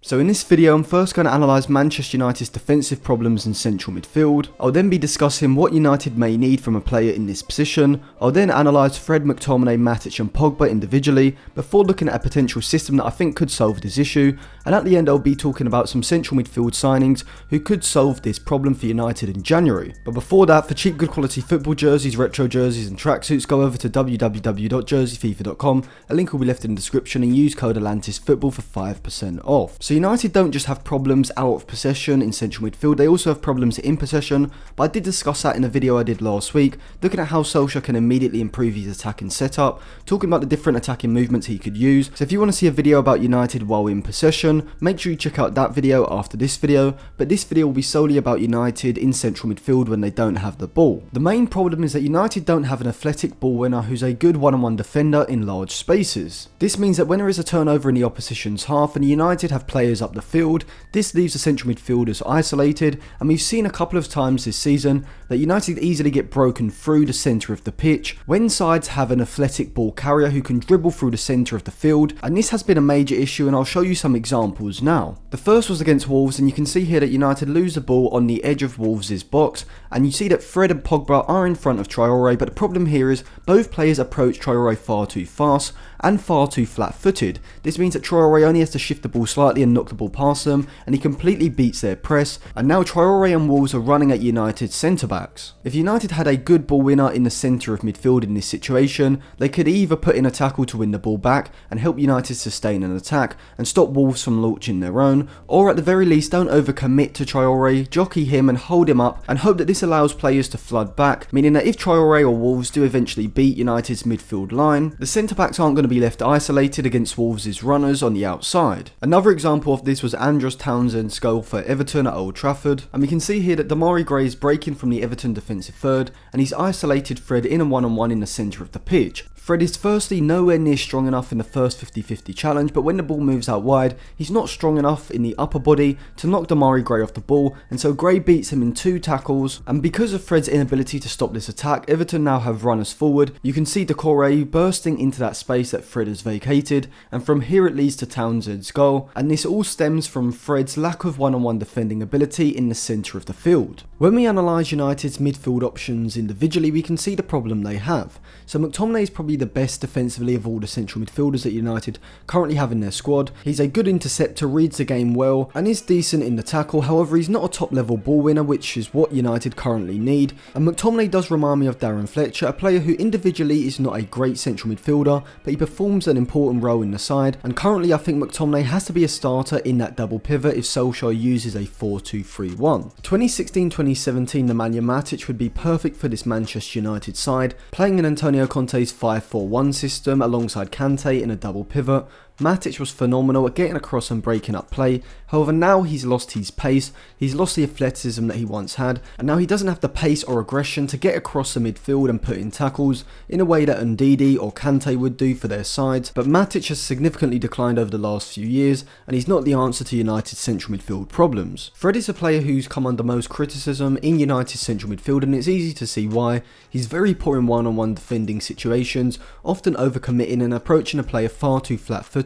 So in this video, I'm first going to analyse Manchester United's defensive problems in central midfield. I'll then be discussing what United may need from a player in this position. I'll then analyse Fred, McTominay, Matic and Pogba individually, before looking at a potential system that I think could solve this issue. And at the end, I'll be talking about some central midfield signings who could solve this problem for United in January. But before that, for cheap good quality football jerseys, retro jerseys and tracksuits, go over to www.jerseyfifa.com. A link will be left in the description and use code ATLANTISFOOTBALL for 5% off. So United don't just have problems out of possession in central midfield, they also have problems in possession, but I did discuss that in a video I did last week, looking at how Solskjaer can immediately improve his attacking setup, talking about the different attacking movements he could use. So if you want to see a video about United while in possession, make sure you check out that video after this video, but this video will be solely about United in central midfield when they don't have the ball. The main problem is that United don't have an athletic ball winner who's a good one-on-one defender in large spaces. This means that when there is a turnover in the opposition's half and United have players up the field, this leaves the central midfielders isolated, and we've seen a couple of times this season that United easily get broken through the centre of the pitch when sides have an athletic ball carrier who can dribble through the centre of the field, and this has been a major issue, and I'll show you some examples now. The first was against Wolves, and you can see here that United lose the ball on the edge of Wolves' box, and you see that Fred and Pogba are in front of Traore, but the problem here is both players approach Traore far too fast and far too flat-footed. This means that Traore only has to shift the ball slightly and knock the ball past them, and he completely beats their press, and now Traore and Wolves are running at United's centre-backs. If United had a good ball winner in the centre of midfield in this situation, they could either put in a tackle to win the ball back and help United sustain an attack and stop Wolves from launching their own, or at the very least don't overcommit to Traore, jockey him and hold him up and hope that this allows players to flood back, meaning that if Traore or Wolves do eventually beat United's midfield line, the centre-backs aren't going to be left isolated against Wolves' runners on the outside. Another example of this was Andros Townsend's goal for Everton at Old Trafford, and we can see here that Demarai Gray is breaking from the Everton defensive third and he's isolated Fred in a one-on-one in the centre of the pitch. Fred is firstly nowhere near strong enough in the first 50-50 challenge, but when the ball moves out wide, he's not strong enough in the upper body to knock Demarai Gray off the ball, and so Gray beats him in 2 tackles, and because of Fred's inability to stop this attack, Everton now have runners forward. You can see Doucouré bursting into that space that Fred has vacated, and from here it leads to Townsend's goal, and this all stems from Fred's lack of one-on-one defending ability in the centre of the field. When we analyse United's midfield options individually, we can see the problem they have. So McTominay is probably the best defensively of all the central midfielders that United currently have in their squad. He's a good interceptor, reads the game well and is decent in the tackle, however he's not a top level ball winner, which is what United currently need. And McTominay does remind me of Darren Fletcher, a player who individually is not a great central midfielder, but he performs an important role in the side, and currently I think McTominay has to be a starter in that double pivot if Solskjaer uses a 4-2-3-1. 2016-2017 Nemanja Matic would be perfect for this Manchester United side, playing in Antonio Conte's 5-4-1 system alongside Kante in a double pivot. Matic was phenomenal at getting across and breaking up play, however now he's lost his pace, he's lost the athleticism that he once had, and now he doesn't have the pace or aggression to get across the midfield and put in tackles in a way that Ndidi or Kante would do for their sides. But Matic has significantly declined over the last few years, and he's not the answer to United's central midfield problems. Fred is a player who's come under most criticism in United's central midfield, and it's easy to see why. He's very poor in one-on-one defending situations, often overcommitting and approaching a player far too flat-footed,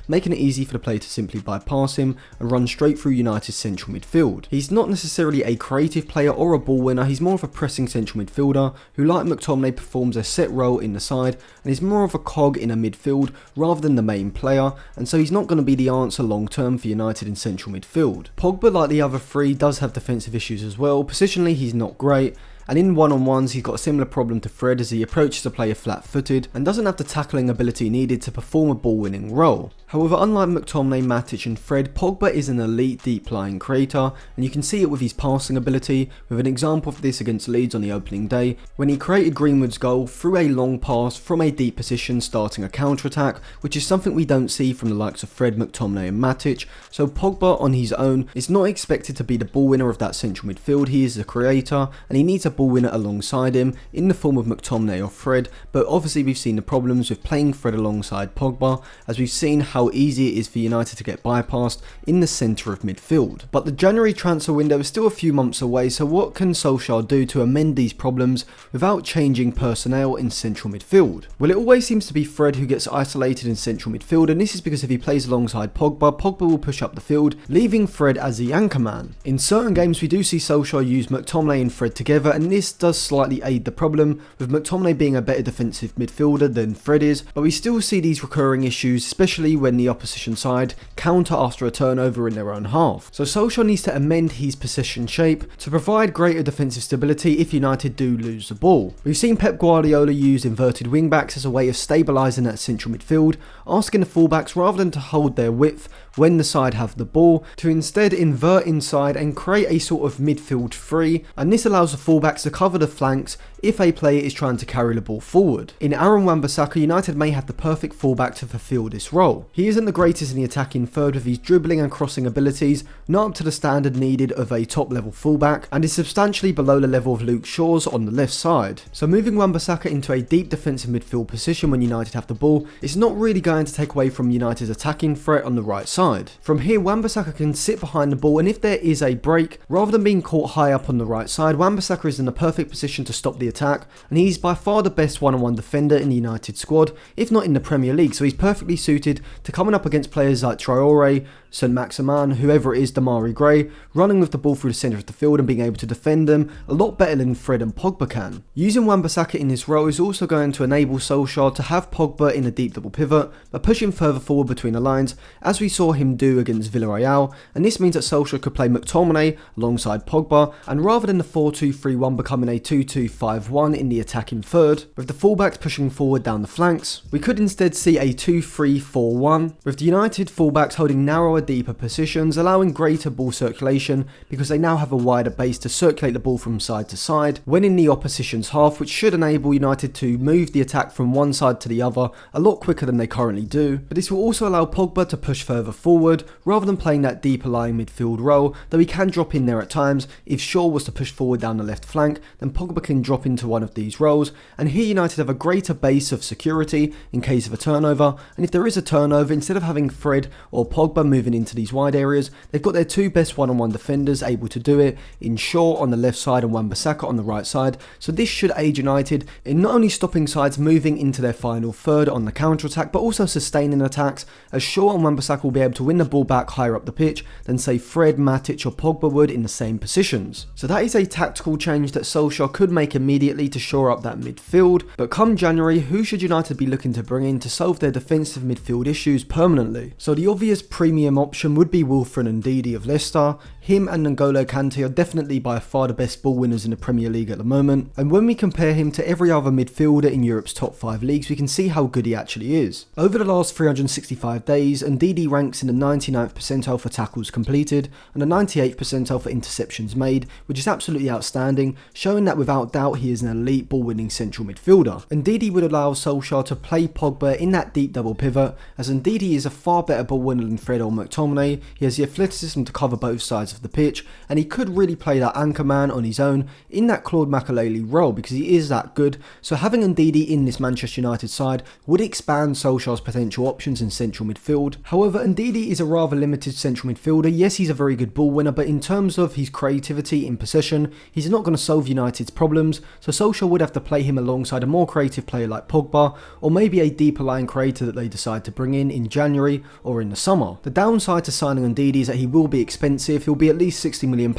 making it easy for the player to simply bypass him and run straight through United's central midfield. He's not necessarily a creative player or a ball winner, he's more of a pressing central midfielder who, like McTominay, performs a set role in the side and is more of a cog in a midfield rather than the main player, and so he's not going to be the answer long term for United in central midfield. Pogba, like the other three, does have defensive issues as well. Positionally he's not great, and in one-on-ones he's got a similar problem to Fred as he approaches the player flat-footed and doesn't have the tackling ability needed to perform a ball-winning role. However, unlike McTominay, Matic and Fred, Pogba is an elite deep-lying creator, and you can see it with his passing ability, with an example of this against Leeds on the opening day, when he created Greenwood's goal through a long pass from a deep position starting a counter-attack, which is something we don't see from the likes of Fred, McTominay and Matic. So Pogba on his own is not expected to be the ball winner of that central midfield. He is the creator, and he needs a ball winner alongside him in the form of McTominay or Fred, but obviously we've seen the problems with playing Fred alongside Pogba, as we've seen how easy it is for United to get bypassed in the centre of midfield. But the January transfer window is still a few months away, so what can Solskjaer do to amend these problems without changing personnel in central midfield? Well, it always seems to be Fred who gets isolated in central midfield, and this is because if he plays alongside Pogba, Pogba will push up the field, leaving Fred as the anchor man. In certain games we do see Solskjaer use McTominay and Fred together, and this does slightly aid the problem, with McTominay being a better defensive midfielder than Fred is, but we still see these recurring issues, especially when the opposition side counter after a turnover in their own half. So Solskjaer needs to amend his possession shape to provide greater defensive stability if United do lose the ball. We've seen Pep Guardiola use inverted wing backs as a way of stabilising that central midfield, asking the fullbacks rather than to hold their width when the side have the ball, to instead invert inside and create a sort of midfield three, and this allows the fullbacks to cover the flanks if a player is trying to carry the ball forward. In Aaron Wan-Bissaka, United may have the perfect fullback to fulfil this role. He isn't the greatest in the attacking third with his dribbling and crossing abilities, not up to the standard needed of a top level fullback, and is substantially below the level of Luke Shaw's on the left side. So moving Wan-Bissaka into a deep defensive midfield position when United have the ball is not really going to take away from United's attacking threat on the right side. From here, Wan-Bissaka can sit behind the ball, and if there is a break, rather than being caught high up on the right side, Wan-Bissaka is in the perfect position to stop the attack, and he's by far the best one-on-one defender in the United squad, if not in the Premier League, so he's perfectly suited to coming up against players like Traore, Saint-Maximin, whoever it is, Damari Gray, running with the ball through the centre of the field and being able to defend them a lot better than Fred and Pogba can. Using Wan-Bissaka in this role is also going to enable Solskjaer to have Pogba in a deep double pivot, but push him further forward between the lines, as we saw him do against Villarreal, and this means that Solskjaer could play McTominay alongside Pogba, and rather than the 4-2-3-1 becoming a 2-2-5-1 in the attacking third, with the fullbacks pushing forward down the flanks, we could instead see a 2-3-4-1, with the United fullbacks holding narrower, deeper positions, allowing greater ball circulation because they now have a wider base to circulate the ball from side to side when in the opposition's half, which should enable United to move the attack from one side to the other a lot quicker than they currently do. But this will also allow Pogba to push further forward rather than playing that deeper lying midfield role, though he can drop in there at times. If Shaw was to push forward down the left flank, then Pogba can drop into one of these roles, and here United have a greater base of security in case of a turnover, and if there is a turnover, instead of having Fred or Pogba moving into these wide areas, they've got their two best one-on-one defenders able to do it, in Shaw on the left side and Wan-Bissaka on the right side, so this should aid United in not only stopping sides moving into their final third on the counter-attack, but also sustaining attacks, as Shaw and Wan-Bissaka will be able to win the ball back higher up the pitch than say Fred, Matic or Pogba would in the same positions. So that is a tactical change that Solskjaer could make immediately to shore up that midfield, but come January, who should United be looking to bring in to solve their defensive midfield issues permanently? So the obvious premium option would be Wilfred Ndidi of Leicester. Him and N'Golo Kante are definitely by far the best ball winners in the Premier League at the moment, and when we compare him to every other midfielder in Europe's top 5 leagues, we can see how good he actually is. Over the last 365 days, Ndidi ranks in the 99th percentile for tackles completed and the 98th percentile for interceptions made, which is absolutely outstanding, showing that without doubt he is an elite ball winning central midfielder. Ndidi would allow Solskjaer to play Pogba in that deep double pivot, as Ndidi is a far better ball winner than Fred or McTominay. He has the athleticism to cover both sides of the pitch, and he could really play that anchor man on his own in that Claude Makelele role because he is that good. So having Ndidi in this Manchester United side would expand Solskjaer's potential options in central midfield. However, Ndidi is a rather limited central midfielder. Yes, he's a very good ball winner, but in terms of his creativity in possession, he's not going to solve United's problems, so Solskjaer would have to play him alongside a more creative player like Pogba, or maybe a deeper line creator that they decide to bring in January or in the summer. The downside to signing Ndidi is that he will be expensive. He'll be at least £60 million,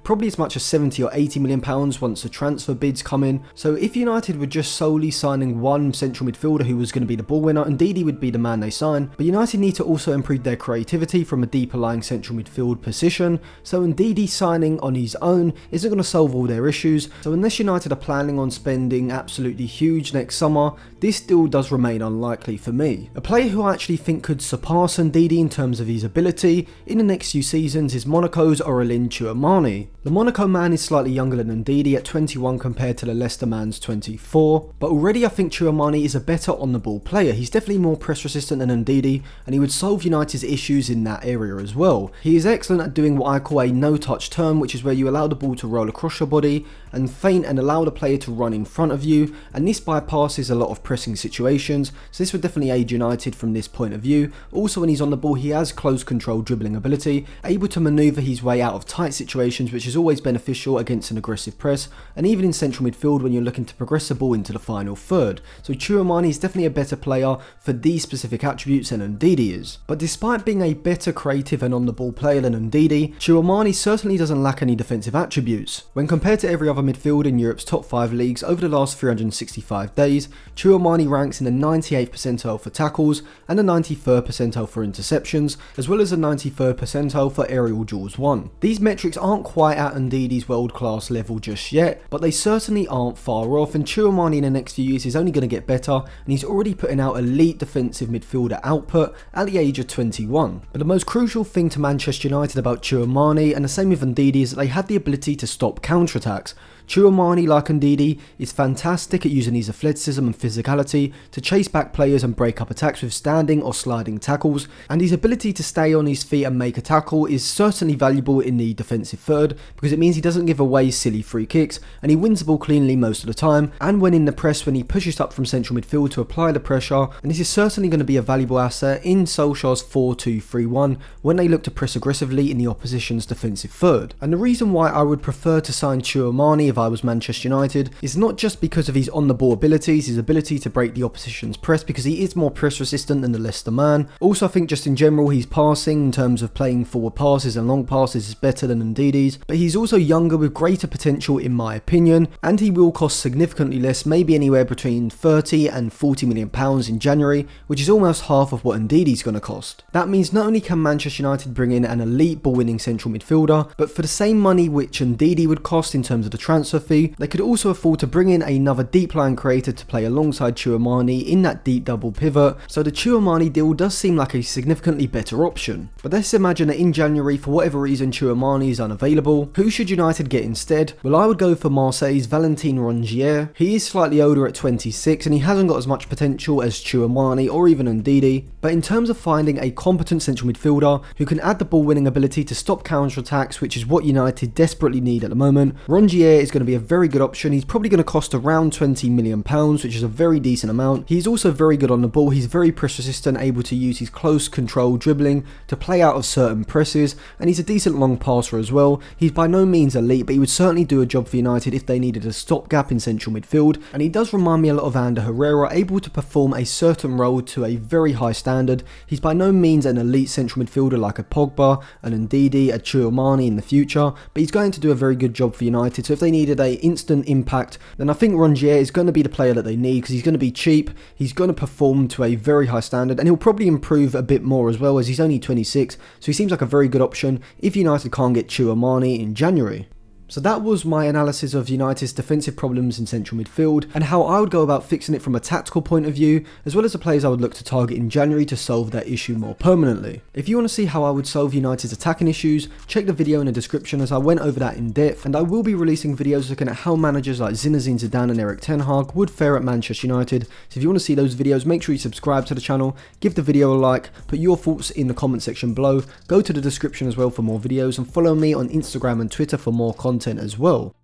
probably as much as £70 or £80 million once the transfer bids come in. So if United were just solely signing one central midfielder who was going to be the ball winner, Ndidi would be the man they sign. But United need to also improve their creativity from a deeper lying central midfield position, so Ndidi signing on his own isn't going to solve all their issues. So unless United are planning on spending absolutely huge next summer, this still does remain unlikely for me. A player who I actually think could surpass Ndidi in terms of his ability in the next few seasons is Monaco's Aurelien Tchouameni. The Monaco man is slightly younger than Ndidi at 21 compared to the Leicester man's 24, but already I think Tchouameni is a better on the ball player. He's definitely more press resistant than Ndidi, and he would solve United's issues in that area as well. He is excellent at doing what I call a no touch turn, which is where you allow the ball to roll across your body and feint and allow the player to run in front of you, and this bypasses a lot of pressing situations, so this would definitely aid United from this point of view. Also, when he's on the ball, he has close control dribbling ability, able to manoeuvre his way out of tight situations, which is always beneficial against an aggressive press, and even in central midfield when you're looking to progress the ball into the final third. So Tchouaméni is definitely a better player for these specific attributes than Ndidi is. But despite being a better creative and on the ball player than Ndidi, Tchouaméni certainly doesn't lack any defensive attributes. When compared to every other midfield in Europe's top 5 leagues over the last 365 days, Tchouaméni ranks in the 98th percentile for tackles and the 93rd percentile for interceptions, as well as the 93rd percentile for aerial duels won. These metrics aren't quite at Ndidi's world-class level just yet, but they certainly aren't far off, and Tchouaméni in the next few years is only going to get better, and he's already putting out elite defensive midfielder output at the age of 21. But the most crucial thing to Manchester United about Tchouaméni, and the same with Ndidi, is that they have the ability to stop counter-attacks. Tchouaméni, like Ndidi, is fantastic at using his athleticism and physicality to chase back players and break up attacks with standing or sliding tackles, and his ability to stay on his feet and make a tackle is certainly valuable in the defensive third, because it means he doesn't give away silly free kicks, and he wins the ball cleanly most of the time, and when in the press, when he pushes up from central midfield to apply the pressure, and this is certainly going to be a valuable asset in Solskjaer's 4-2-3-1 when they look to press aggressively in the opposition's defensive third. And the reason why I would prefer to sign Tchouaméni if I was Manchester United is not just because of his on-the-ball abilities, his ability to break the opposition's press, because he is more press resistant than the Leicester man. Also, I think just in general, his passing in terms of playing forward passes and long passes is better than Ndidi's, but he's also younger with greater potential in my opinion, and he will cost significantly less, maybe anywhere between 30 and 40 million pounds in January, which is almost half of what Ndidi's going to cost. That means not only can Manchester United bring in an elite ball-winning central midfielder, but for the same money which Ndidi would cost in terms of the transfer fee, they could also afford to bring in another deep line creator to play alongside Tchouaméni in that deep double pivot, so the Tchouaméni deal does seem like a significantly better option. But let's imagine that in January, for whatever reason, Tchouaméni is unavailable. Who should United get instead? Well, I would go for Marseille's Valentin Rongier. He is slightly older at 26 and he hasn't got as much potential as Tchouaméni or even Ndidi, but in terms of finding a competent central midfielder who can add the ball winning ability to stop counter-attacks, which is what United desperately need at the moment, Rongier is going to be a very good option. He's probably going to cost around £20 million, which is a very decent amount. He's also very good on the ball. He's very press resistant, able to use his close control dribbling to play out of certain presses, and he's a decent long passer as well. He's by no means elite, but he would certainly do a job for United if they needed a stopgap in central midfield, and he does remind me a lot of Ander Herrera, able to perform a certain role to a very high standard. He's by no means an elite central midfielder like a Pogba, an Ndidi, a Tchouaméni in the future, but he's going to do a very good job for United, so if they needed a instant impact, then I think Rongier is going to be the player that they need, because he's going to be cheap, he's going to perform to a very high standard, and he'll probably improve a bit more as well, as he's only 26, so he seems like a very good option if United can't get Tchouaméni in January. So that was my analysis of United's defensive problems in central midfield and how I would go about fixing it from a tactical point of view, as well as the players I would look to target in January to solve that issue more permanently. If you want to see how I would solve United's attacking issues, check the video in the description as I went over that in depth, and I will be releasing videos looking at how managers like Zinedine Zidane and Erik ten Hag would fare at Manchester United. So if you want to see those videos, make sure you subscribe to the channel, give the video a like, put your thoughts in the comment section below, go to the description as well for more videos, and follow me on Instagram and Twitter for more content as well.